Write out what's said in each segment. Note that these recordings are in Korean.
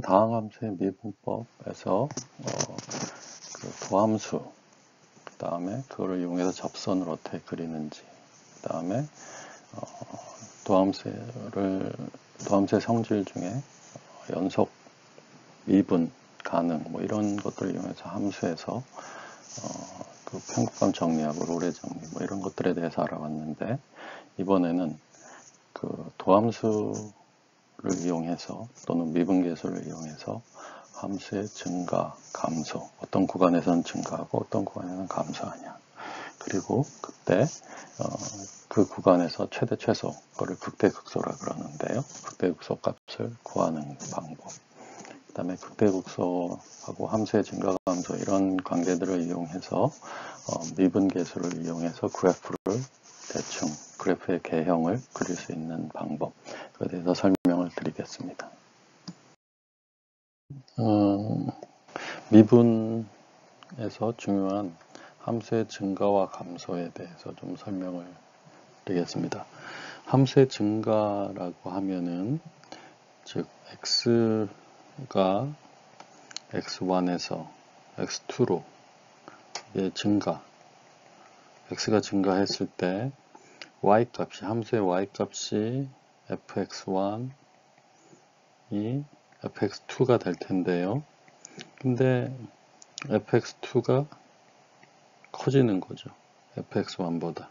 다항함수의 미분법에서 그 도함수, 그 다음에 그거를 이용해서 접선을 어떻게 그리는지, 그 다음에 도함수의 성질 중에 연속, 미분, 가능, 뭐 이런 것들을 이용해서 함수에서 그 편곡감 정리하고 롤의 정리, 뭐 이런 것들에 대해서 알아봤는데, 이번에는 그 도함수를 이용해서 또는 미분계수를 이용해서 함수의 증가, 감소, 어떤 구간에서는 증가하고 어떤 구간에서는 감소하냐, 그리고 그때 그 구간에서 최대 최소, 그거를 극대극소라 그러는데요. 극대극소 값을 구하는 방법, 그 다음에 극대극소하고 함수의 증가, 감소 이런 관계들을 이용해서 미분계수를 이용해서 대충 그래프의 개형을 그릴 수 있는 방법, 그에 대해서 설명을 드리겠습니다. 미분에서 중요한 함수의 증가와 감소에 대해서 좀 설명을 드리겠습니다. 함수의 증가라고 하면은, 즉 x가 x1에서 x2로 증가, x가 증가했을 때 y값이, 함수의 y값이 fx1이 fx2가 될 텐데요. 근데 fx2가 커지는 거죠. fx1보다.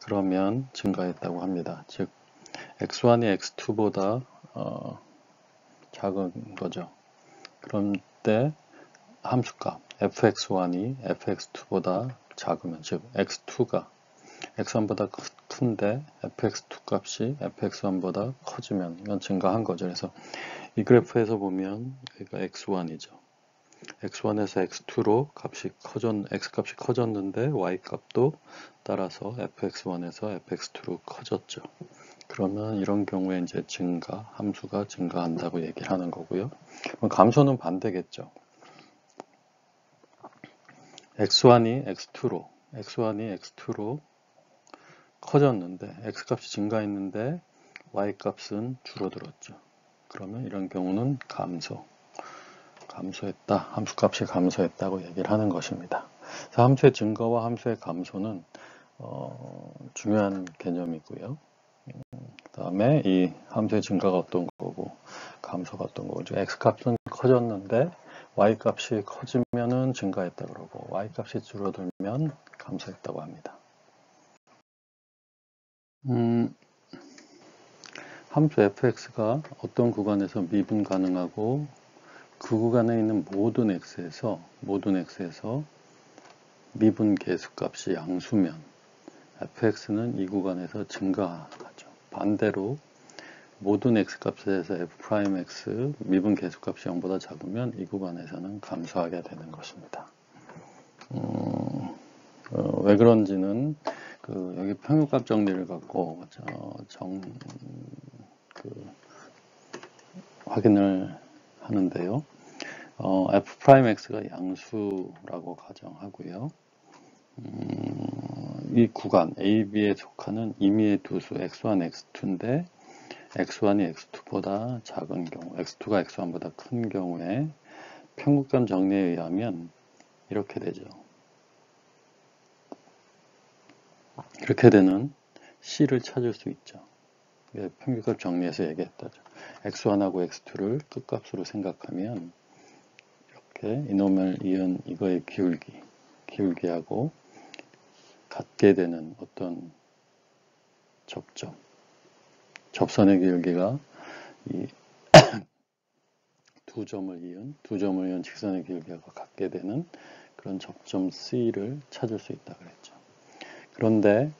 그러면 증가했다고 합니다. 즉 x1이 x2보다 작은 거죠. 그럴 때 함수값 fx1이 fx2보다 작으면, 즉 x2가 x1보다 큰데 fx2 값이 fx1보다 커지면 이건 증가한 거죠. 그래서 이 그래프에서 보면 여기가 x1이죠. x1에서 x2로 x값이 커졌는데 y값도 따라서 fx1에서 fx2로 커졌죠. 그러면 이런 경우에 이제 함수가 증가한다고 얘기를 하는 거고요. 그럼 감소는 반대겠죠. x1이 x2로 커졌는데 x값이 증가했는데 y값은 줄어들었죠. 그러면 이런 경우는 감소했다, 함수값이 감소했다고 얘기를 하는 것입니다. 그래서 함수의 증가와 함수의 감소는 중요한 개념이고요. 그 다음에 이 함수의 증가가 어떤 거고 감소가 어떤 거고, 즉 x값은 커졌는데 y값이 커지면은 증가했다 그러고 y값이 줄어들면 감소했다고 합니다. 함수 fx가 어떤 구간에서 미분 가능하고 그 구간에 있는 모든 x에서 미분 계수값이 양수면 fx는 이 구간에서 증가하죠. 반대로 모든 x값에서 f'x 미분 계수값이 0보다 작으면 이 구간에서는 감소하게 되는 것입니다. 왜 그런지는 여기 평균값 정리를 갖고 확인을 하는데요. f'x가 양수라고 가정하고요. 이 구간 AB에 속하는 임의의 두수 x1, x2인데 x1이 x2보다 작은 경우, x2가 x1보다 큰 경우에 평균값 정리에 의하면 이렇게 되죠. 이렇게 되는 C를 찾을 수 있죠. 평균값 정리해서 얘기했다죠. x1하고 x2를 끝값으로 생각하면 이렇게 이놈을 이은 이거의 기울기하고 같게 되는 어떤 접선의 기울기가 이 두 점을 이은 직선의 기울기하고 같게 되는 그런 접점 C를 찾을 수 있다 그랬죠. 그런데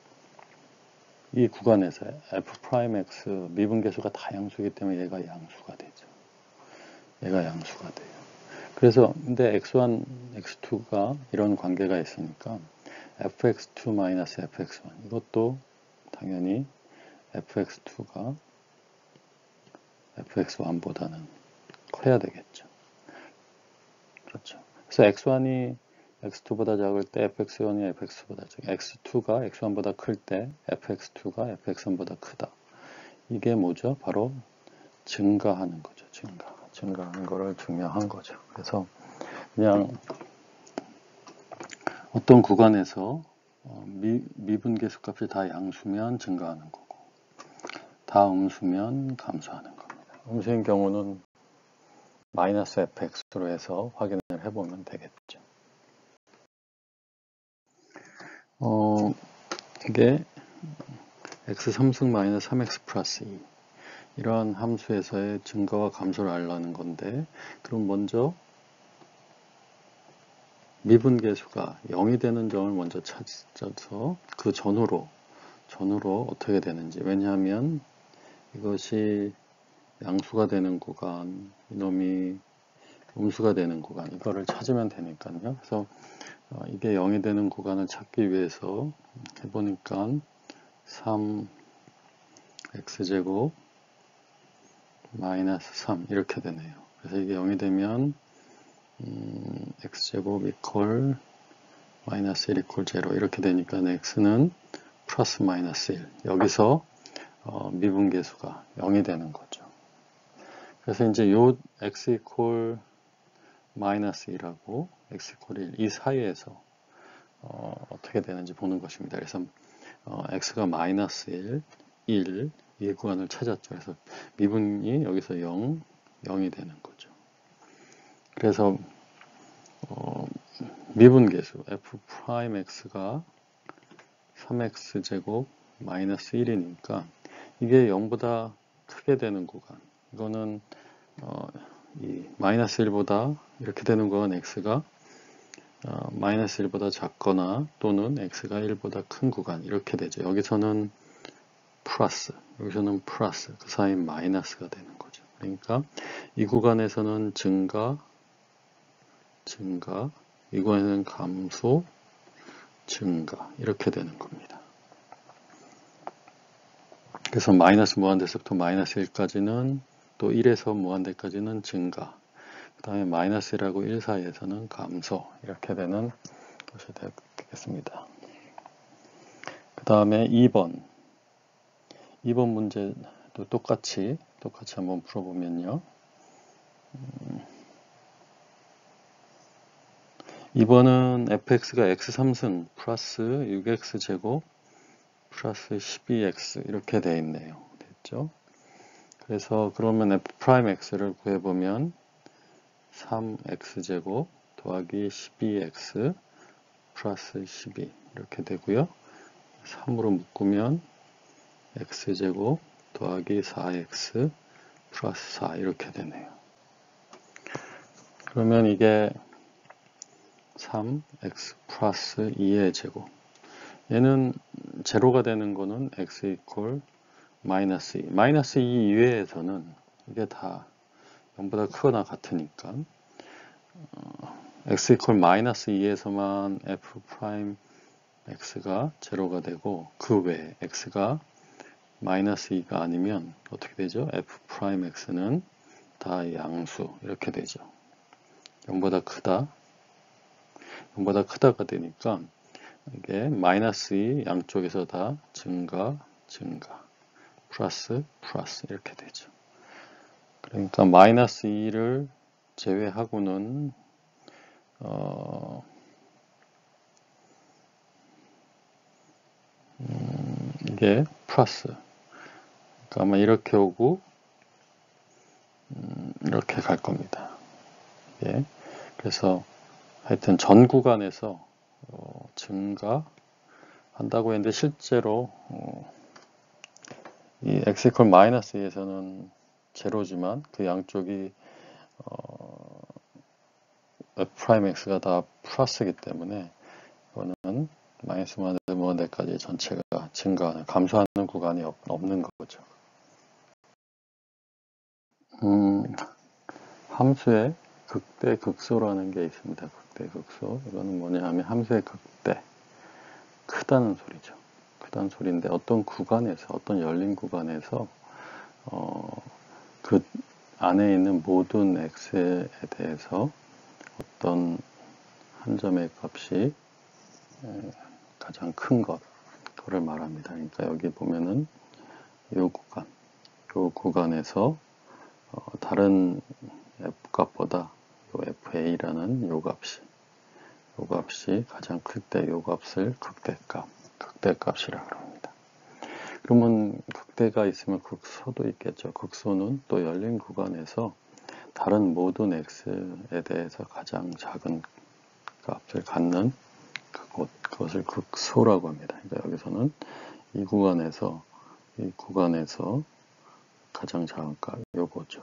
이 구간에서 f'x 미분계수가 다 양수이기 때문에 얘가 양수가 되죠. 그래서 근데 x1, x2가 이런 관계가 있으니까 fx2-fx1 이것도 당연히 fx2가 fx1보다는 커야 되겠죠. 그렇죠. 그래서 x1이 x2보다 작을 때 fx1이 fx보다 작고 x2가 x1보다 클 때 fx2가 fx1보다 크다. 이게 뭐죠? 바로 증가하는 거죠. 증가하죠. 증가하는 거를 증명한 거죠. 그래서 그냥 어떤 구간에서 미분계수 값이 다 양수면 증가하는 거고 다 음수면 감소하는 겁니다. 음수인 경우는 마이너스 fx로 해서 확인을 해보면 되겠죠. 이게 x 3승 마이너스 3x 플러스 2 이러한 함수에서의 증가와 감소를 알라는 건데, 그럼 먼저 미분계수가 0이 되는 점을 먼저 찾아서 그 전후로 어떻게 되는지, 왜냐하면 이것이 양수가 되는 구간, 이놈이 음수가 되는 구간, 이거를 찾으면 되니까요. 그래서 이게 0이 되는 구간을 찾기 위해서 해보니까 3x제곱 마이너스 3 이렇게 되네요. 그래서 이게 0이 되면 x제곱 이퀄 마이너스 1 이퀄 0 이렇게 되니까 x는 플러스 마이너스 1, 여기서 미분계수가 0이 되는 거죠. 그래서 이제 요 x 이퀄 마이너스 2하고 x 이퀄 1 이 사이에서 어떻게 되는지 보는 것입니다. 그래서 x가 마이너스 1, 이 구간을 찾았죠. 그래서 미분이 여기서 0이 되는 거죠. 그래서 미분계수 f'x가 3x제곱 마이너스 1이니까 이게 0보다 크게 되는 구간, 이거는 이 마이너스 1보다 이렇게 되는 건 x가 마이너스 1보다 작거나 또는 x가 1보다 큰 구간 이렇게 되죠. 여기서는 플러스, 여기서는 플러스, 그 사이 마이너스가 되는 거죠. 그러니까 이 구간에서는 증가, 이 구간에는 감소, 증가 이렇게 되는 겁니다. 그래서 마이너스 무한대에서부터 마이너스 1까지는, 또 1에서 무한대까지는 증가, 그 다음에 마이너스 1하고 1 사이에서는 감소, 이렇게 되는 것이 되겠습니다. 그 다음에 2번 문제도 똑같이 한번 풀어보면요. 2번은 fx가 x 3승 플러스 6x제곱 플러스 12x 이렇게 되어 있네요. 됐죠? 그래서 그러면 f'x를 구해보면 3x제곱 더하기 12x 플러스 12 이렇게 되고요. 3으로 묶으면 x제곱 더하기 4x 플러스 4 이렇게 되네요. 그러면 이게 3x 플러스 2의 제곱, 얘는 제로가 되는 거는 x 이퀄 마이너스 2, 마이너스 2 이외에서는 이게 다 0보다 크거나 같으니까 x 이퀄 마이너스 2에서만 f 프라임 x가 제로가 되고, 그 외에 x가 마이너스 2가 아니면 어떻게 되죠? f 프라임 x는 다 양수 이렇게 되죠. 0보다 크다가 되니까 이게 마이너스 2 양쪽에서 다 증가, 플러스 이렇게 되죠. 그러니까 마이너스 2를 제외하고는 이게 플러스, 그러니까 아마 이렇게 오고 이렇게 갈 겁니다. 예. 그래서 하여튼 전 구간에서 증가한다고 했는데, 실제로 이 x 이퀄 마이너스 2에서는 제로지만 그 양쪽이 f'x가 다 플러스이기 때문에 이거는 마이너스 무한대까지 전체가 증가하는, 감소하는 구간이 없는 거죠. 함수의 극대 극소라는 게 있습니다. 극대 극소. 이거는 뭐냐 하면 함수의 극대, 크다는 소리죠. 크다는 소리인데, 어떤 구간에서, 어떤 열린 구간에서 그 안에 있는 모든 x에 대해서 어떤 한 점의 값이 가장 큰 그거를 말합니다. 그러니까 여기 보면은 이 구간에서 다른 극값보다 요 FA라는 요 값이 가장 클 때 요 값을 극대값이라고 합니다. 그러면 극대가 있으면 극소도 있겠죠. 극소는 또 열린 구간에서 다른 모든 x에 대해서 가장 작은 값을 갖는 그것을 극소라고 합니다. 그러니까 여기서는 이 구간에서 가장 작은 값 요거죠.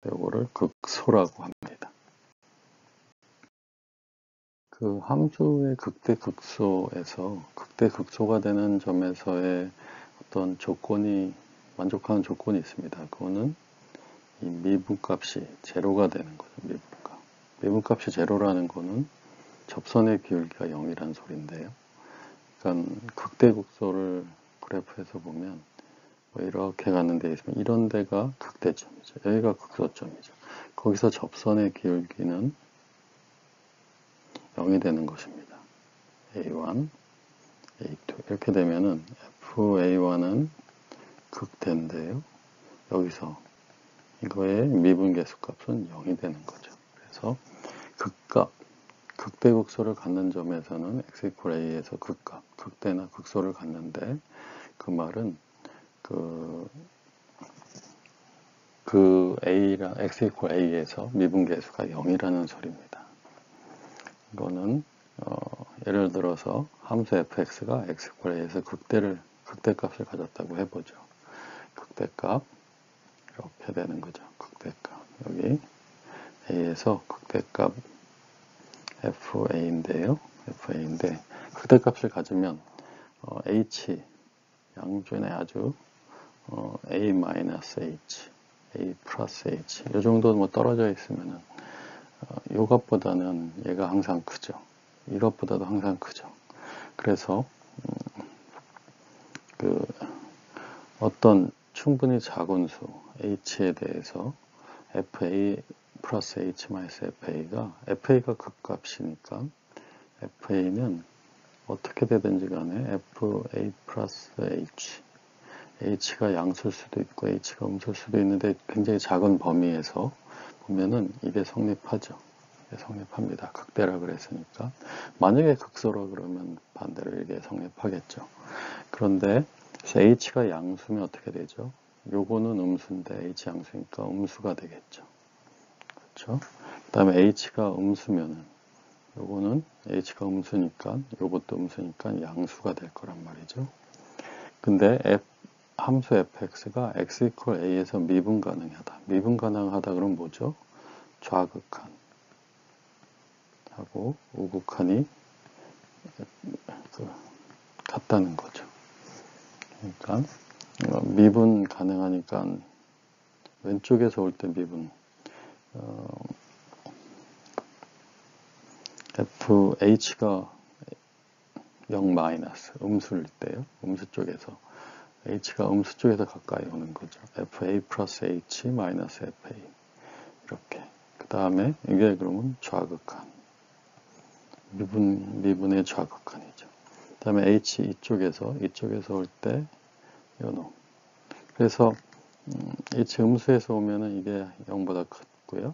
요거를 극소라고 합니다. 그 함수의 극대극소가 되는 점에서의 어떤 만족하는 조건이 있습니다. 그거는 이 미분값이 제로가 되는 거죠. 미분값이 제로라는 거는 접선의 기울기가 0이라는 소리인데요. 그러니까 극대극소를 그래프에서 보면 뭐 이렇게 가는 데 있으면 이런 데가 극대점이죠. 여기가 극소점이죠. 거기서 접선의 기울기는 0이 되는 것입니다. A1, A2 이렇게 되면은 FA1은 극대인데요. 여기서 이거의 미분계수 값은 0이 되는 거죠. 그래서 극대극소를 갖는 점에서는 x equal a에서 극대나 극소를 갖는데 그 말은 x equal a에서 미분계수가 0이라는 소리입니다. 이거는 예를 들어서 함수 fx가 x equal a에서 극대값을 가졌다고 해보죠. 극대값 이렇게 되는 거죠. 극대값 여기 a에서 극대값 FA인데 극대값을 가지면 H 양변에 아주 A-H, A 플러스 H 이 정도 뭐 떨어져 있으면은 이것보다는 얘가 항상 크죠. 이것보다도 항상 크죠. 그래서 어떤 충분히 작은 수 H에 대해서 FA 플러스 H 마이너스 FA가 극값이니까 FA는 어떻게 되든지 간에 FA 플러스 H가 양수일 수도 있고 H가 음수일 수도 있는데 굉장히 작은 범위에서 보면은 이게 성립하죠. 이게 성립합니다. 극대라 그랬으니까. 만약에 극소라 그러면 반대로 이게 성립하겠죠. 그런데 H가 양수면 어떻게 되죠? 요거는 음수인데 H 양수니까 음수가 되겠죠. 그렇죠? 그 다음에 H가 음수면은 요거는 H가 음수니까 요것도 음수니까 양수가 될 거란 말이죠. 근데 함수 fx가 x equal a에서 미분 가능하다. 미분 가능하다 그러면 뭐죠? 좌극한 하고 우극한이 같다는 거죠. 그러니까 미분 가능하니까 왼쪽에서 올 때 미분 fh가 0 마이너스 음수일 때요. 음수 쪽에서 h가 음수 쪽에서 가까이 오는 거죠. fa 플러스 h 마이너스 fa 이렇게. 그 다음에 이게 그러면 좌극한 미분의 좌극한이죠. 그 다음에 h 이쪽에서 올 때 요놈. 그래서 h 음수에서 오면은 이게 0보다 크고요.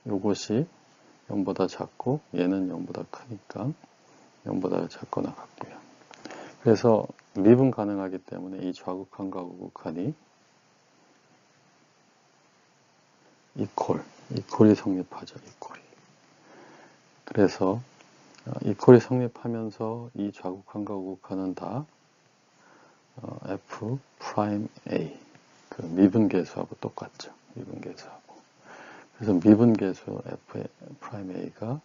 요것이 0보다 작고 얘는 0보다 크니까 0보다 작거나 같고요. 그래서 미분 가능하기 때문에 이 좌극한과 우극한이 이퀄이 성립하죠. 이퀄이. 그래서 이퀄이 성립하면서 이 좌극한과 우극한은 다 f 프라임 a 그 미분계수하고 똑같죠. 미분계수하고. 그래서 미분계수 f 프라임 a가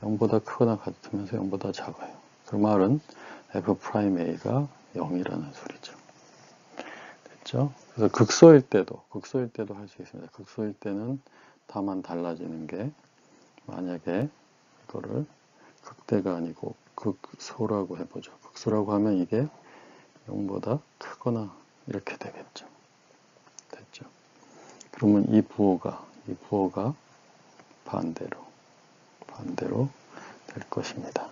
0보다 크거나 같으면서 0보다 작아요. 그 말은 f 프라임 a가 0이라는 소리죠. 됐죠? 그래서 극소일 때도 할 수 있습니다. 극소일 때는 다만 달라지는 게 만약에 이거를 극대가 아니고 극소라고 해보죠. 극소라고 하면 이게 0보다 크거나 이렇게 되겠죠. 됐죠? 그러면 이 부호가 반대로 될 것입니다.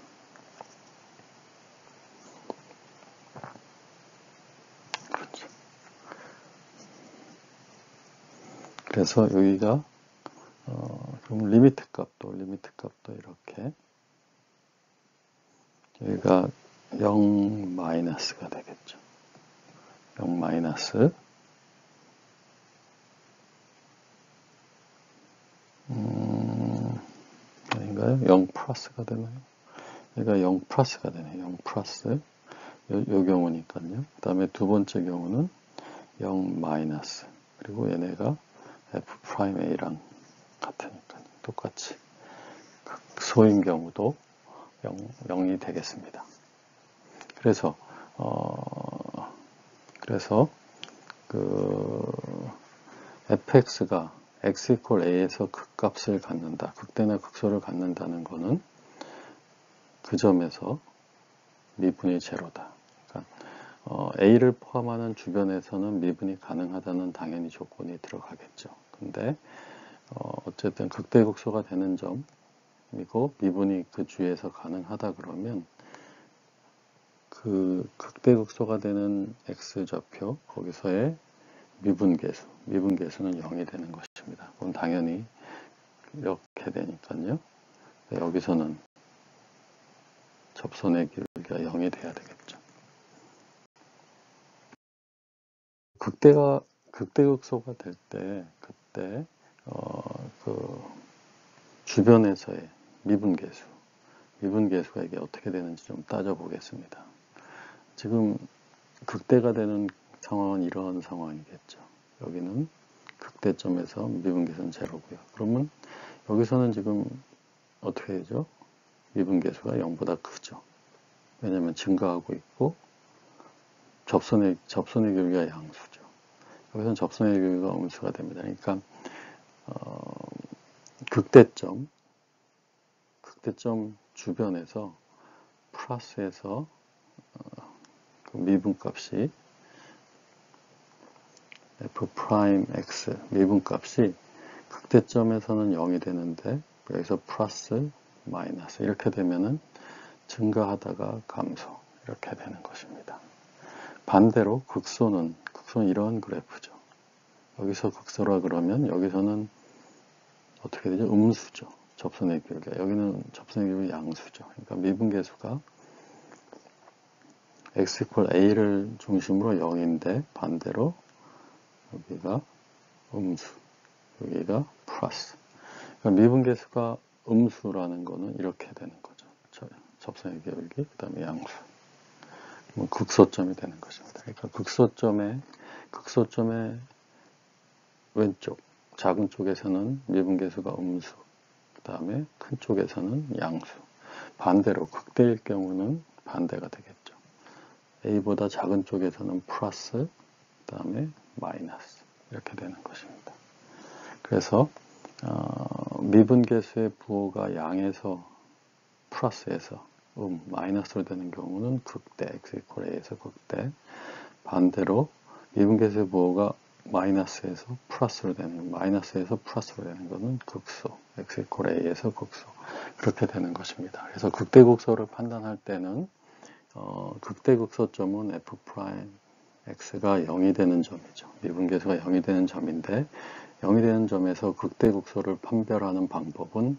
그렇죠. 그래서 여기가 그럼 리미트 값도 이렇게 여기가 0 마이너스가 되겠죠. 0 마이너스 아닌가요? 0 플러스가 되나요? 얘가 0 플러스가 되네요. 0 플러스 요 경우니까요. 그 다음에 두 번째 경우는 0 마이너스 그리고 얘네가 F'A랑 같으니까 똑같이 극소인 경우도 0이 되겠습니다. 그래서 fx가 x equal a에서 극값을 갖는다. 극대나 극소를 갖는다는 거는 그 점에서 미분이 제로다. 그러니까 a를 포함하는 주변에서는 미분이 가능하다는 당연히 조건이 들어가겠죠. 근데 어쨌든 극대극소가 되는 점이고 미분이 그 주위에서 가능하다 그러면 그 극대극소가 되는 x좌표 거기서의 미분계수는 0이 되는 것입니다. 그럼 당연히 이렇게 되니까요. 여기서는 접선의 기울기가 0이 돼야 되겠죠. 극대극소가 될 때 그때 그 주변에서의 미분계수가 이게 어떻게 되는지 좀 따져보겠습니다. 지금 극대가 되는 상황은 이러한 상황이겠죠. 여기는 극대점에서 미분계수는 제로고요. 그러면 여기서는 지금 어떻게 되죠? 미분계수가 0보다 크죠. 왜냐하면 증가하고 있고 접선의 기울기가 양수죠. 여기서는 접선의 기울기가 음수가 됩니다. 그러니까 극대점 주변에서 플러스에서 그 미분값이 f'x 미분값이 극대점에서는 0이 되는데 여기서 플러스 마이너스 이렇게 되면은 증가하다가 감소 이렇게 되는 것입니다. 반대로 극소는 이런 그래프죠. 여기서 극소라 그러면 여기서는 어떻게 되죠? 음수죠. 접선의 기울기가. 여기는 접선의 기울기 양수죠. 그러니까 미분계수가 x equal a를 중심으로 0인데 반대로 여기가 음수, 여기가 플러스. 그러니까 미분계수가 음수라는 거는 이렇게 되는 거죠. 접선의 기울기, 그 다음에 양수. 극소점이 되는 것입니다. 그러니까 극소점의 왼쪽, 작은 쪽에서는 미분계수가 음수, 그 다음에 큰 쪽에서는 양수. 반대로 극대일 경우는 반대가 되겠죠. A보다 작은 쪽에서는 플러스, 그 다음에 마이너스 이렇게 되는 것입니다. 그래서 미분계수의 부호가 양에서 플러스에서 마이너스로 되는 경우는 극대, x equal a에서 극대. 반대로 미분계수의 부호가 마이너스에서 플러스로 되는 것은 극소, x equal a에서 극소. 그렇게 되는 것입니다. 그래서 극대극소를 판단할 때는 극대극소점은 f'x가 0이 되는 점이죠. 미분계수가 0이 되는 점인데 0이 되는 점에서 극대극소를 판별하는 방법은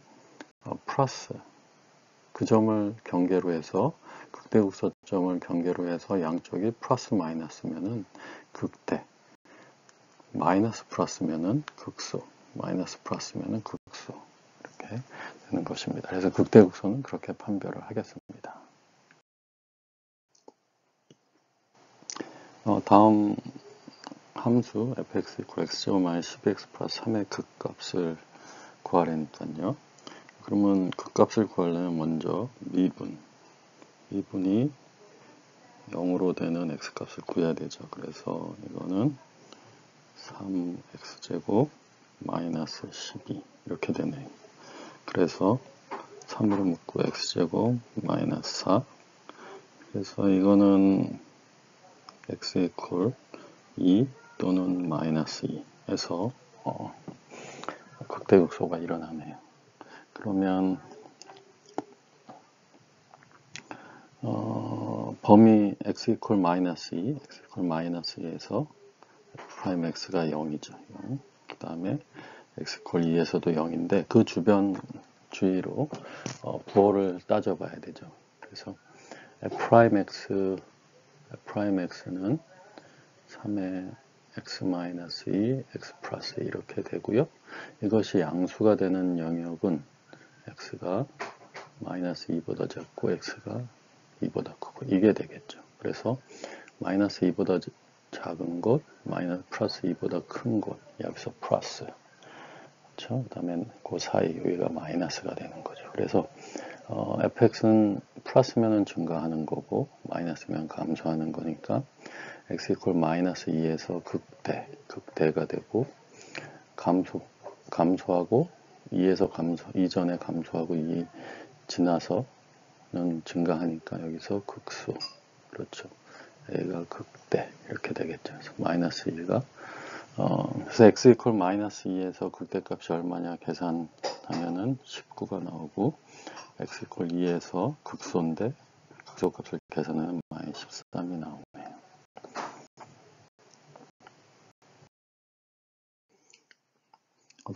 플러스 그 점을 경계로 해서 극대극소점을 경계로 해서 양쪽이 플러스 마이너스면은 극대, 마이너스 플러스면은 극소, 마이너스 플러스면은 극소 이렇게 되는 것입니다. 그래서 극대극소는 그렇게 판별을 하겠습니다. 다음 함수 fx equal x제곱 마이너스 12x 플러스 3의 극값을 구하려니까요. 그러면 극값을 구하려면 먼저 미분이 0으로 되는 x값을 구해야 되죠. 그래서 이거는 3x제곱 마이너스 12 이렇게 되네요. 그래서 3으로 묶고 x제곱 마이너스 4 그래서 이거는 x equal 2 또는 마이너스 2에서 극대극소가 일어나네요. 그러면 범위 x equal 마이너스 2, x equal 마이너스 2에서 f'x가 0이죠. 0. 그 다음에 x 콜 2에서도 0인데 그 주변 주위로 부호를 따져봐야 되죠. 그래서 f'x는 3의 x-2, x 플러스 이렇게 되고요. 이것이 양수가 되는 영역은 x가 마이너스 2보다 작고 x가 2보다 크고 이게 되겠죠. 그래서 마이너스 2보다 작은 곳, 마이너스 플러스 2보다 큰 곳, 여기서 플러스. 그렇죠? 그 다음에 그 사이 여기가 마이너스가 되는 거죠. 그래서 fx는 플러스면 증가하는 거고 마이너스면 감소하는 거니까 x 이퀄 마이너스 2에서 극대가 되고 감소하고 2에서 이전에 감소하고 2 지나서는 증가하니까 여기서 극수. 그렇죠. a가 극대 이렇게 되겠죠. 그래서 마이너스 1가 그래서 x 이퀄 마이너스 2에서 극대값이 얼마냐 계산하면은 19가 나오고 x 이퀄 2에서 극소인데 극소값을 계산하면 마이너스 13이 나오네요.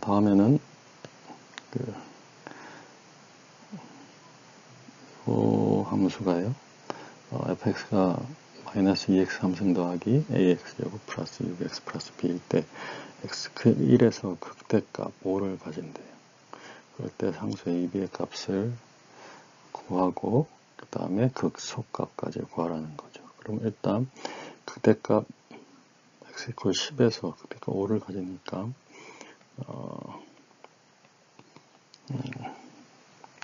다음에는 함수가요. fx가 마이너스 2x 3승 더하기 ax 제곱 플러스 6x 플러스 b일 때 x 1에서 극대값 5를 가진대요. 그럴 때 상수 ab의 값을 구하고 그 다음에 극소값까지 구하라는 거죠. 그럼 일단 극대값 x 이퀄 10에서 극대값 5를 가지니까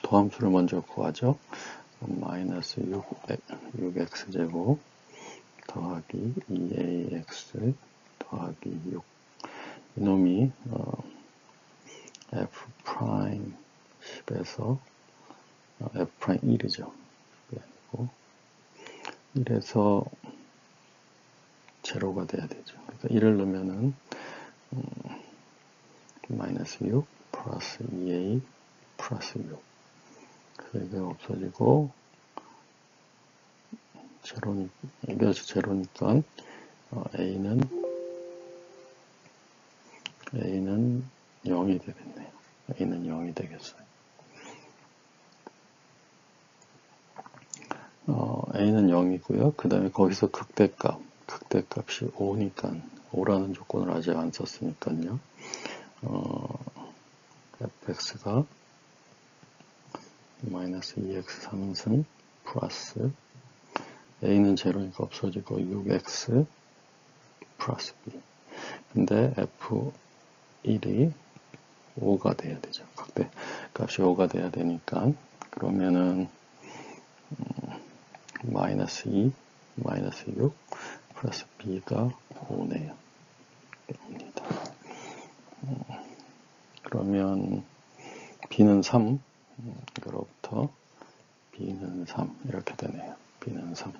도함수를 먼저 구하죠. 마이너스 6x 제곱 더하기 2ax 더하기 6 이놈이 f 프라임 10에서 f 프라임 1이죠. 그리고 1에서 제로가 돼야 되죠. 그래서 1을 넣으면은 마이너스 6 플러스 2a 플러스 6 그래서 이게 없어지고 이것이 제로니까 a는 0이 되겠네요. a는 0이 되겠어요. a는 0이고요. 그 다음에 거기서 극대값이 5니까 5라는 조건을 아직 안 썼으니까요. fx가 마이너스 2x 3승 플러스 a는 제로니까 없어지고 6x 플러스 b 근데 f1이 5가 돼야 되죠. 극대 값이 5가 돼야 되니까 그러면은 마이너스 2 마이너스 6 플러스 b가 5네요. 그러면 b는 3 그로부터 b는 3 이렇게 되네요. b는 3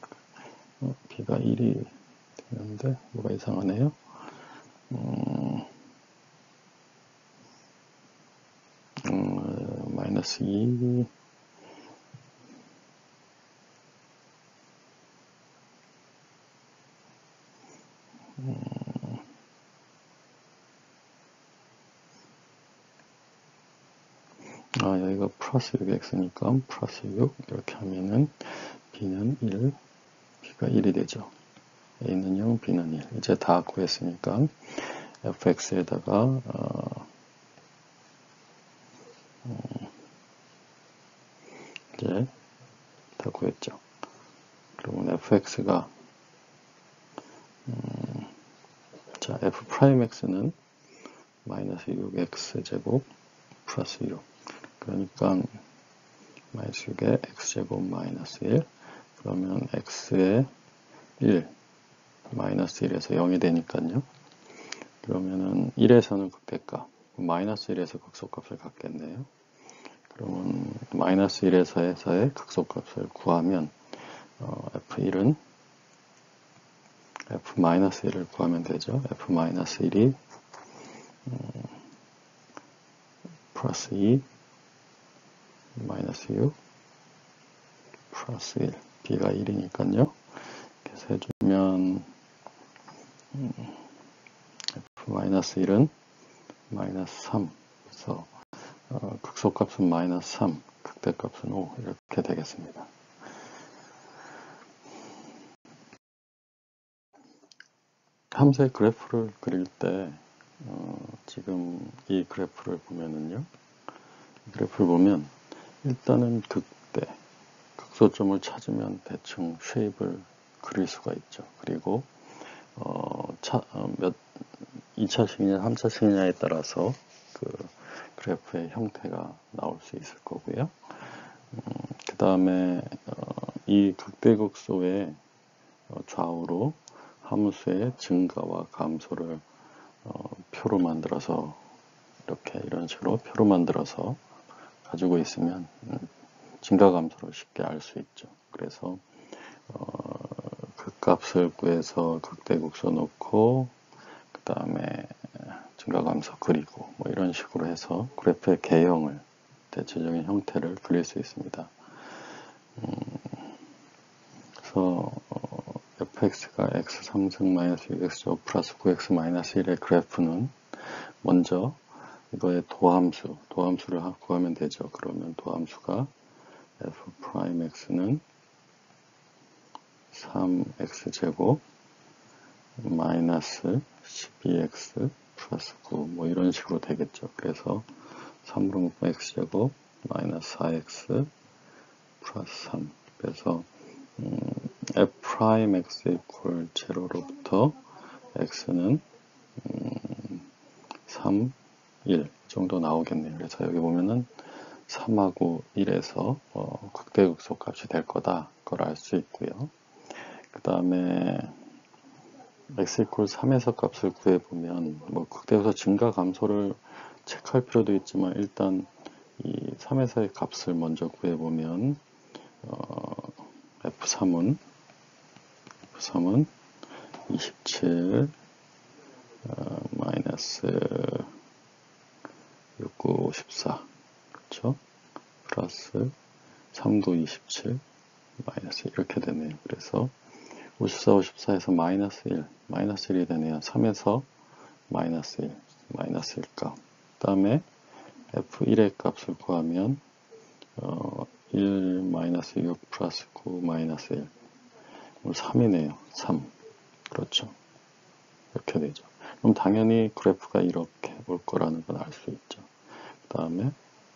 b가 1이 되는데 뭐가 이상하네요. 마이너스 2 여기가 플러스 6x니까 플러스 6 이렇게 하면은 b는 1 b가 1이 되죠. a는 0 b는 1 이제 다 구했으니까 fx에다가 이제 다 구했죠. 그러면 fx가 자 f 프라임 x는 마이너스 6x 제곱 플러스 6 그러니까 마이너스 6에 x제곱 마이너스 1 그러면 x에 1 마이너스 1에서 0이 되니까요. 그러면은 1에서는 극대값 마이너스 1에서 극소값을 갖겠네요. 그러면 마이너스 1에서의 극소값을 구하면 f1은 f-1을 구하면 되죠. f-1이 플러스 2 마이너스 6 플러스 1 b가 1이니까요. 그래서 해주면 f-1은 마이너스 3. 그래서 극소값은 마이너스 3, 극대값은 5 이렇게 되겠습니다. 함수의 그래프를 그릴 때 지금 이 그래프를 보면은요. 그래프를 보면 일단은 극대, 극소점을 찾으면 대충 쉐입을 그릴 수가 있죠. 그리고 2차식이냐 3차식이냐에 따라서 그 그래프의 형태가 나올 수 있을 거고요. 그 다음에 이 극대극소의 좌우로 함수의 증가와 감소를 표로 만들어서 이런 식으로 표로 만들어서 가지고 있으면 증가 감소를 쉽게 알 수 있죠. 그래서 극값을 구해서 극대극소 놓고 그 다음에 증가 감소 그리고 뭐 이런 식으로 해서 그래프의 개형을 대체적인 형태를 그릴 수 있습니다. 그래서 fx가 x 상승 마이너스 6x 플러스 9x 마이너스 1의 그래프는 먼저 이거의 도함수를 구하면 되죠. 그러면 도함수가 f 프라임 x는 3x제곱 마이너스 12x 플러스 9 뭐 이런 식으로 되겠죠. 그래서 3으로 묶으면 x제곱 마이너스 4x 플러스 3. 그래서 f 프라임 x 이퀄 제로로부터 x는 3, 1 정도 나오겠네요. 그래서 여기 보면은 3하고 1에서 극대극소 값이 될 거다. 그걸 알 수 있고요. 그 다음에 x 이퀄 3에서 값을 구해보면 뭐 극대극소 증가 감소를 체크할 필요도 있지만 일단 이 3에서의 값을 먼저 구해보면 F3은 27 마이너스 69, 54 그렇죠? 플러스 3도 27 마이너스 이렇게 되네요. 그래서 54, 54에서 마이너스 1 마이너스 1이 되네요. 3에서 마이너스 1 마이너스 1값 그 다음에 F1의 값을 구하면 1 마이너스 6 플러스 9 마이너스 1 3이네요. 3 그렇죠. 이렇게 되죠. 그럼 당연히 그래프가 이렇게 올 거라는 건 알 수 있죠. 그 다음에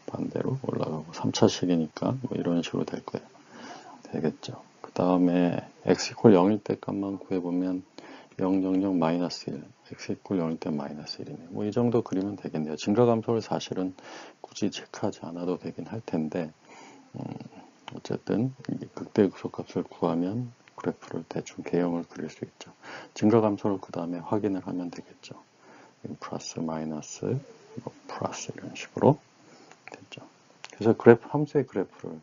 반대로 올라가고 3차식이니까 뭐 이런 식으로 될 거예요. 되겠죠. 그 다음에 x 이퀄 0일 때 값만 구해보면 0, 0, 0, 마이너스 1 x 이퀄 0일 때 마이너스 1이네요. 뭐 이 정도 그리면 되겠네요. 증가 감소를 사실은 굳이 체크하지 않아도 되긴 할 텐데 어쨌든 극대극소 값을 구하면 그래프를 대충 개형을 그릴 수 있죠. 증가 감소를 그 다음에 확인을 하면 되겠죠. 플러스 마이너스 플러스 이런 식으로 되죠. 그래서 함수의 그래프를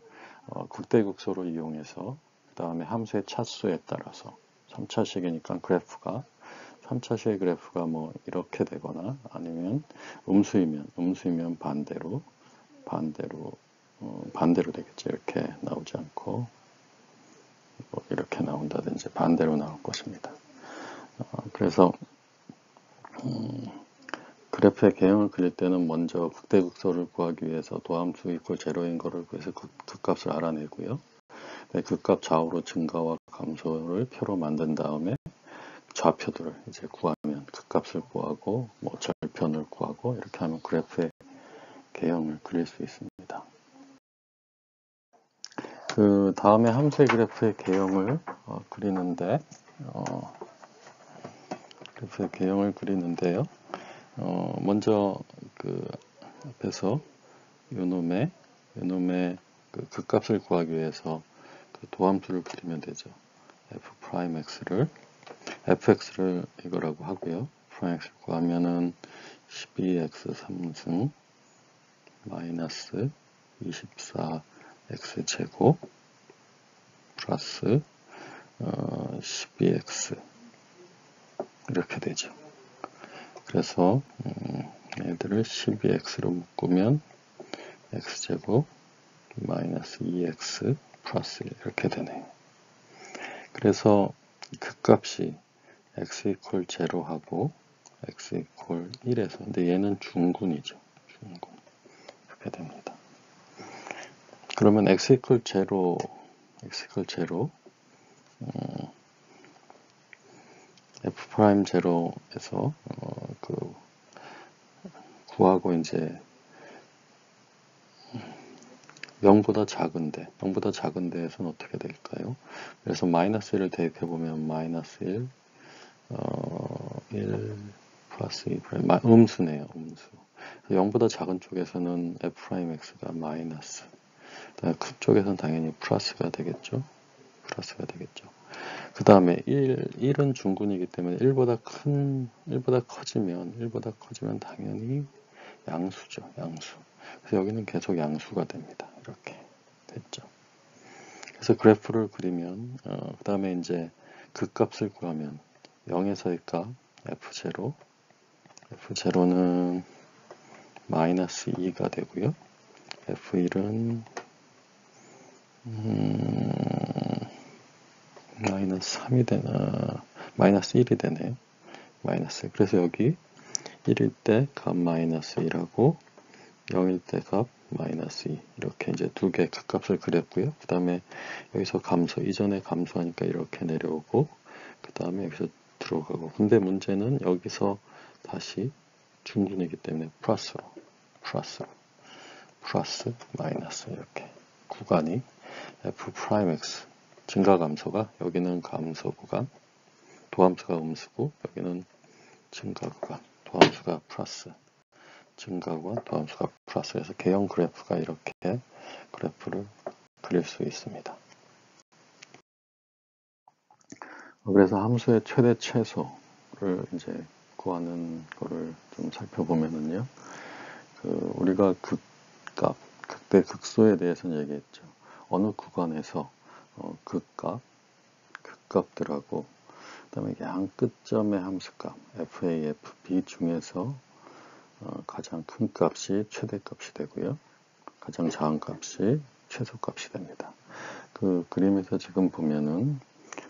극대극소로 이용해서 그 다음에 함수의 차수에 따라서 3차식이니까 그래프가 3차식의 그래프가 뭐 이렇게 되거나 아니면 음수이면 반대로 되겠죠. 이렇게 나오지 않고 뭐 이렇게 나온다든지 반대로 나올 것입니다. 그래서 그래프의 개형을 그릴 때는 먼저 극대극소를 구하기 위해서 도함수 이퀄 제로인 거를 구해서 극값을 알아내고요. 극값 좌우로 증가와 감소를 표로 만든 다음에 좌표들을 이제 구하면 극값을 구하고 뭐 절편을 구하고 이렇게 하면 그래프의 개형을 그릴 수 있습니다. 그 다음에 함수의 그래프의 개형을 그리는데요. 먼저 그 앞에서 요놈의 그 극값을 구하기 위해서 그 도함수를 그리면 되죠. f 프라임 x를 fx를 이거라고 하고요. 프라임 x를 구하면은 12x 3승 마이너스 24x 제곱 플러스 12x 이렇게 되죠. 그래서 얘들을 12x로 묶으면 x제곱 마이너스 2x 플러스 1 이렇게 되네요. 그래서 극값이 x 이퀄 제로하고 x 이퀄 1에서, 근데 얘는 중군이죠. 중군. 이렇게 됩니다. 그러면 x 이퀄 0, f 프라임 0에서 구하고 이제 0보다 작은 데에서는 어떻게 될까요? 그래서 마이너스 1을 대입해보면 마이너스 1, 1 플러스 2 프라임, 음수네요, 음수. 0보다 작은 쪽에서는 f'x가 마이너스, 큰 쪽에서는 당연히 플러스가 되겠죠. 그 다음에 1은 중군이기 때문에 1보다 커지면 당연히 양수죠, 양수. 그래서 여기는 계속 양수가 됩니다. 이렇게 됐죠. 그래서 그래프를 그리면, 그 다음에 이제 극값을 구하면 0에서의 값 F0는 마이너스 2가 되고요. F1은 마이너스 3이 되나, 마이너스 1이 되네요. 그래서 여기 1일 때 값 마이너스 1하고 0일 때 값 마이너스 2, 이렇게 이제 두 개 극값을 그렸고요. 그 다음에 여기서 이전에 감소하니까 이렇게 내려오고, 그 다음에 여기서 들어가고. 근데 문제는 여기서 다시 중군이기 때문에 플러스 마이너스, 이렇게 구간이 f 프라임 x 증가 감소가, 여기는 감소 구간, 도함수가 음수고, 여기는 증가 구간, 도함수가 플러스, 증가 구간, 도함수가 플러스. 그래서 개형 그래프가 이렇게 그래프를 그릴 수 있습니다. 그래서 함수의 최대 최소를 이제 구하는 거를 좀 살펴보면은요, 우리가 극값, 극대 극소에 대해서는 얘기했죠. 어느 구간에서 극값들하고, 그 다음에 양 끝점의 함수값 FA, FB 중에서 가장 큰 값이 최대값이 되고요. 가장 작은 값이 최소값이 됩니다. 그 그림에서 지금 보면은,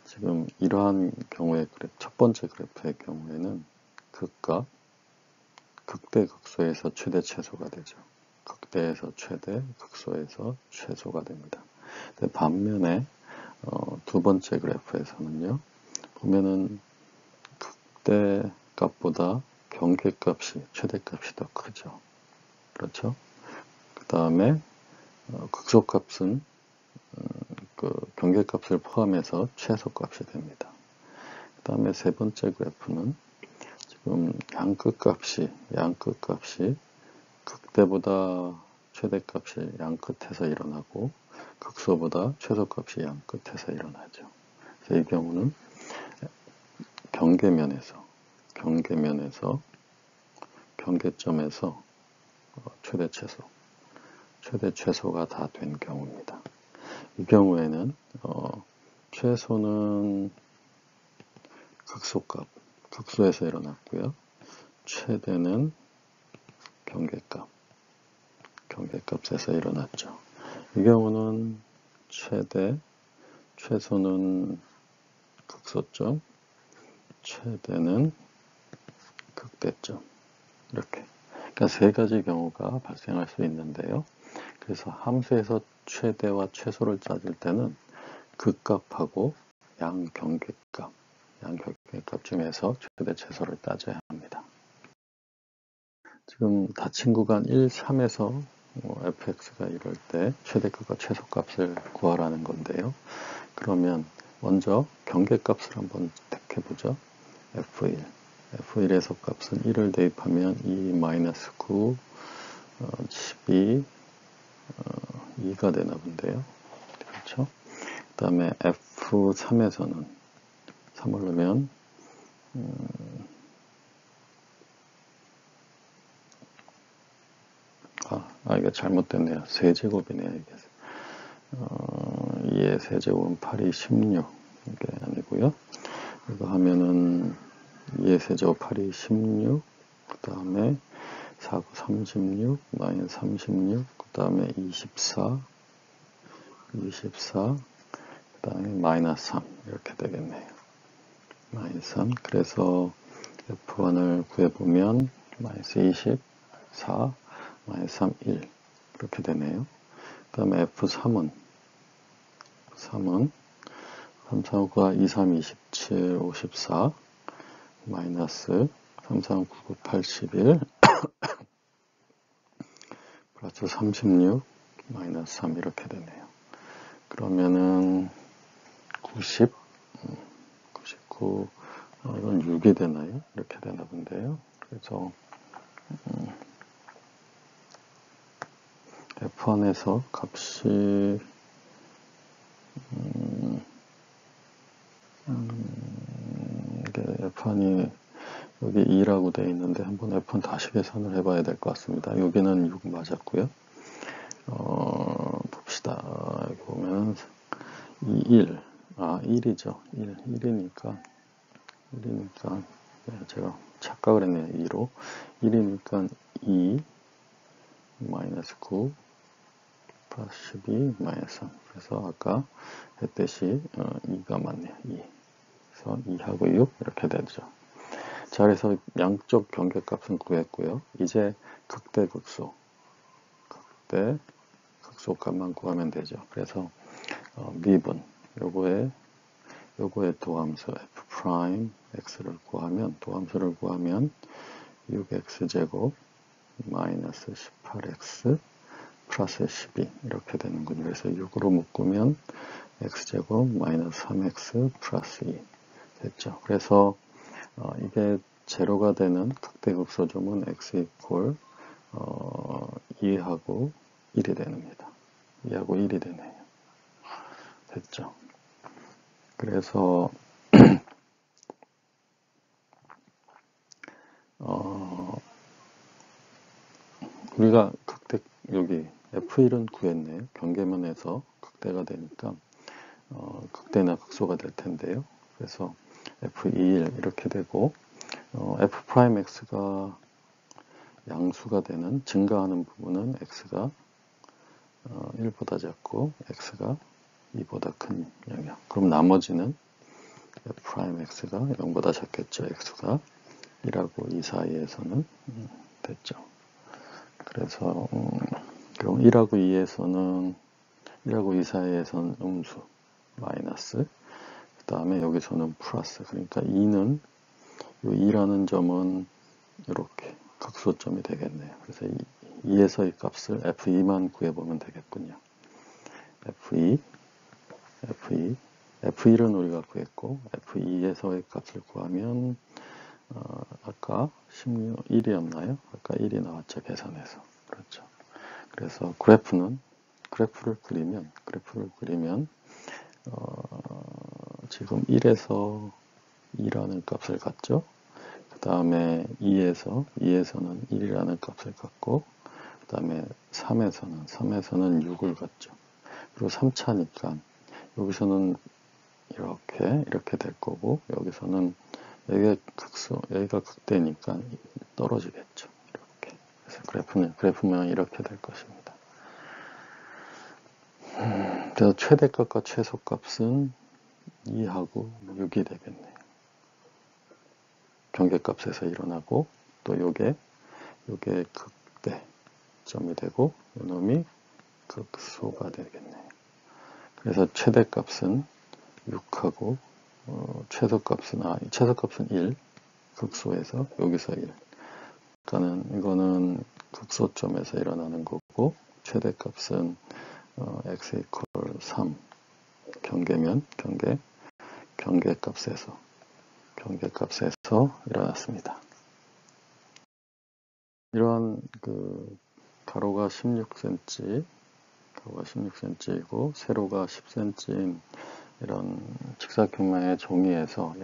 지금 이러한 경우에 첫 번째 그래프의 경우에는 극값, 극대 극소에서 최대 최소가 되죠. 극대에서 최대, 극소에서 최소가 됩니다. 근데 반면에 두 번째 그래프에서는요, 보면은 극대 값보다 경계값이, 최대값이 더 크죠. 그렇죠? 그 다음에 극소값은 경계값을 포함해서 최소값이 됩니다. 그 다음에 세 번째 그래프는 지금 양끝값이 극대보다 최대값이 양 끝에서 일어나고, 극소보다 최소값이 양 끝에서 일어나죠. 그래서 이 경우는 경계점에서 최대 최소가 다 된 경우입니다. 이 경우에는 최소는 극소에서 일어났고요. 최대는 경계값에서 일어났죠. 이 경우는 최소는 극소점, 최대는 극대점. 이렇게. 그러니까 세 가지 경우가 발생할 수 있는데요. 그래서 함수에서 최대와 최소를 따질 때는 극값하고 양경계값 중에서 최대 최소를 따져야 합니다. 지금 닫힌 구간 1, 3에서 fx가 이럴 때 최대값과 최소값을 구하라는 건데요. 그러면 먼저 경계값을 한번 택해보죠. F1에서 값은 1을 대입하면 2-9, 12, 2가 되나 본데요. 그렇죠? 그 다음에 F3에서는 3을 넣으면 이게 잘못됐네요. 세제곱이네요. 이게 2의 세제곱은 8이 16, 이게 아니고요. 이거 하면은 2의 세제곱 8이 16, 그 다음에 4, 9, 36, 마이너스 36, 그 다음에 24, 그 다음에 마이너스 3, 이렇게 되겠네요. 마이너스 3. 그래서 F1을 구해보면 마이너스 20, 4, 마이너스 3, 1 이렇게 되네요. 그 다음에 F3은 3, 3, 9, 2, 3, 27, 54 마이너스 3, 3, 9, 9, 81 플러스 36 마이너스 3 이렇게 되네요. 그러면은 90, 99 이건 6이 되나요? 이렇게 되나 본데요. 그래서 F1에서 값이 이게 F1이 여기 2라고 되어 있는데 한번 F1 다시 계산을 해봐야 될 것 같습니다. 여기는 6 맞았고요. 봅시다. 여기 보면 1, 1이죠. 1이니까 네, 제가 착각을 했네요. 2로 1이니까 2 마이너스 9 플러스 12 마이너스 3 그래서 아까 했듯이 2가 맞네요. 2 그래서 2하고 6 이렇게 되죠. 자, 그래서 양쪽 경계값은 구했고요. 이제 극대극소 값만 구하면 되죠. 그래서 미분 요거의 도함수 f 프라임 x를 구하면 도함수를 구하면 6x제곱 마이너스 18x 플러스 12 이렇게 되는군요. 그래서 6으로 묶으면 x제곱 마이너스 3x 플러스 2 됐죠. 그래서 이게 제로가 되는 극대극소점은 x 이퀄 2하고 1이 됩니다. 2하고 1이 되네요. 됐죠. 그래서 우리가 극대 여기 F1은 구했네요. 경계면에서 극대가 되니까 극대나 극소가 될 텐데요. 그래서 F21 이렇게 되고 F'X가 양수가 되는 증가하는 부분은 X가 1보다 작고 X가 2보다 큰 영역. 그럼 나머지는 F'X가 0보다 작겠죠. X가 1하고 2 사이에서는 됐죠. 그래서 그럼 1하고 2에서는 1하고 2 사이에서는 음수 마이너스 그 다음에 여기서는 플러스 그러니까 2는 이 2라는 점은 이렇게 극소점이 되겠네요. 그래서 2에서의 값을 F2만 구해보면 되겠군요. F1은 우리가 구했고 F2에서의 값을 구하면 아까 16, 1이었나요? 아까 1이 나왔죠. 계산해서. 그렇죠. 그래서 그래프를 그리면 지금 1에서 2라는 값을 갖죠. 그 다음에 2에서는 1이라는 값을 갖고 그 다음에 3에서는 6을 갖죠. 그리고 3차니까 여기서는 이렇게 될 거고 여기서는 여기가 극대니까 떨어지겠죠. 이렇게. 그래서 그래프 모양이 이렇게 될 것입니다. 그래서 최대값과 최소값은 2하고 6이 되겠네요. 경계값에서 일어나고 또 요게 극대점이 되고 요놈이 극소가 되겠네요. 그래서 최대값은 6하고 최소값은 1 극소에서 여기서 1 그러니까는 이거는 극소점에서 일어나는 거고 최대값은 x 이퀄 3 경계값에서 일어났습니다. 이러한 가로가 16cm이고 세로가 10cm인 이런 직사각형의 종이에서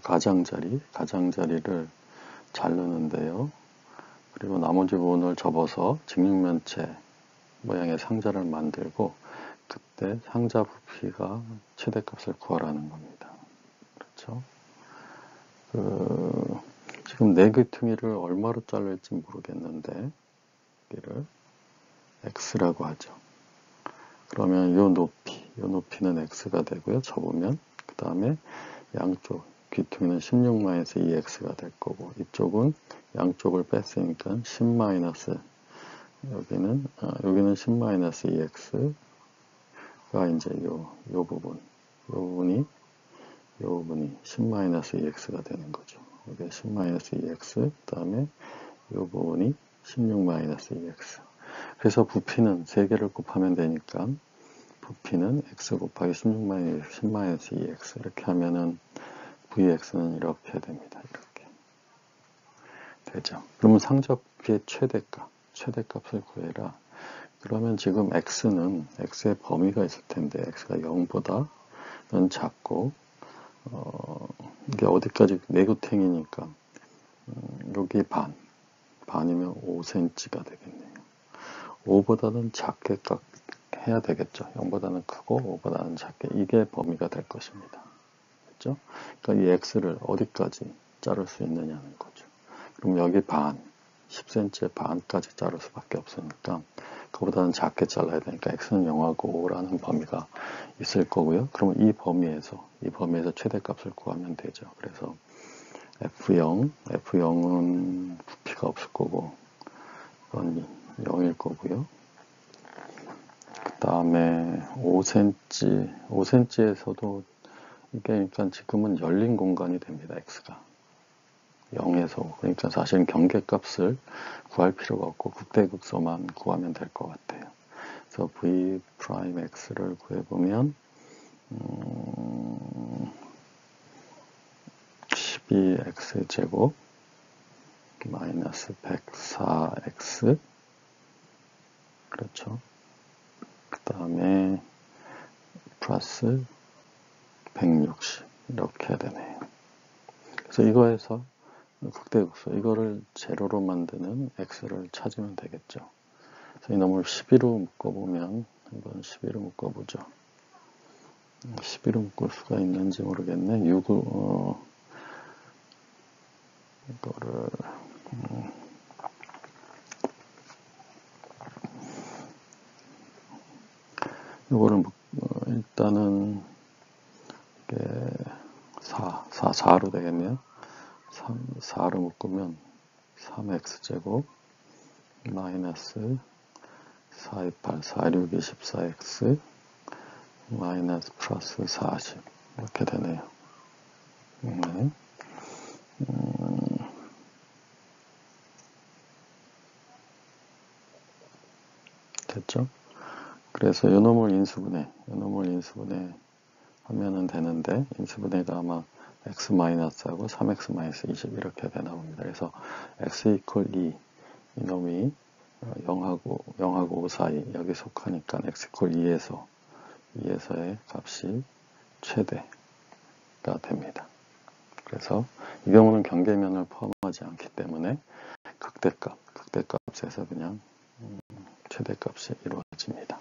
가장자리를 자르는데요. 그리고 나머지 부분을 접어서 직육면체 모양의 상자를 만들고 그때 상자 부피가 최대값을 구하라는 겁니다. 그렇죠? 지금 네 귀퉁이를 얼마로 자를지 모르겠는데 여기를 x라고 하죠. 그러면 요 높이는 x가 되고요. 접으면 그 다음에 양쪽 귀퉁이는 16-2x가 될 거고, 이쪽은 양쪽을 뺐으니까 10- 여기는 10-2x가 이제 요 부분이 10-2x가 되는 거죠. 여기 10-2x, 그 다음에 요 부분이 16-2x. 그래서 부피는 3개를 곱하면 되니까 부피는 x 곱하기 10-2x 이렇게 하면은 vx는 이렇게 됩니다. 이렇게 되죠. 그러면 상접비의 최대값을 구해라. 그러면 지금 x의 범위가 있을 텐데 x가 0보다는 작고 이게 어디까지 내구탱이니까 여기 반이면 5cm가 되겠네요. 5보다는 작게 해야 되겠죠. 0보다는 크고 5보다는 작게. 이게 범위가 될 것입니다. 그렇죠? 그러니까 이 x를 어디까지 자를 수 있느냐는 거죠. 그럼 여기 10cm의 반까지 자를 수밖에 없으니까 그보다는 작게 잘라야 되니까 x는 0하고 5라는 범위가 있을 거고요. 그러면 이 범위에서 최대값을 구하면 되죠. 그래서 F0은 부피가 없을 거고 이건 0일 거고요. 그 다음에 5cm에서도 이게 그러니까 지금은 열린 공간이 됩니다. x가 0에서 5. 그러니까 사실은 경계값을 구할 필요가 없고 극대극소만 구하면 될 것 같아요. 그래서 v'x를 구해보면 12x제곱 마이너스 104x 그렇죠. 그 다음에 플러스 160 이렇게 되네요. 그래서 이거에서 극대극소 이거를 제로로 만드는 x를 찾으면 되겠죠. 그래서 이놈을 12로 묶어보면 한번 12로 묶어보죠. 12로 묶을 수가 있는지 모르겠네. 이거를 이거를 일단은 이게 4로 되겠네요. 4로 묶으면 3x제곱 마이너스 428, 46, 24x 마이너스 플러스 40 이렇게 되네요. 네. 됐죠? 그래서 요놈을 인수분해 하면은 되는데 인수분해가 아마 x-하고 3x-20 이렇게 되나 봅니다. 그래서 x 이퀄 2 이놈이 0하고 5 사이 여기 속하니까 x 이퀄 2에서의 값이 최대가 됩니다. 그래서 이 경우는 경계면을 포함하지 않기 때문에 극대값에서 그냥 최대값이 이루어집니다.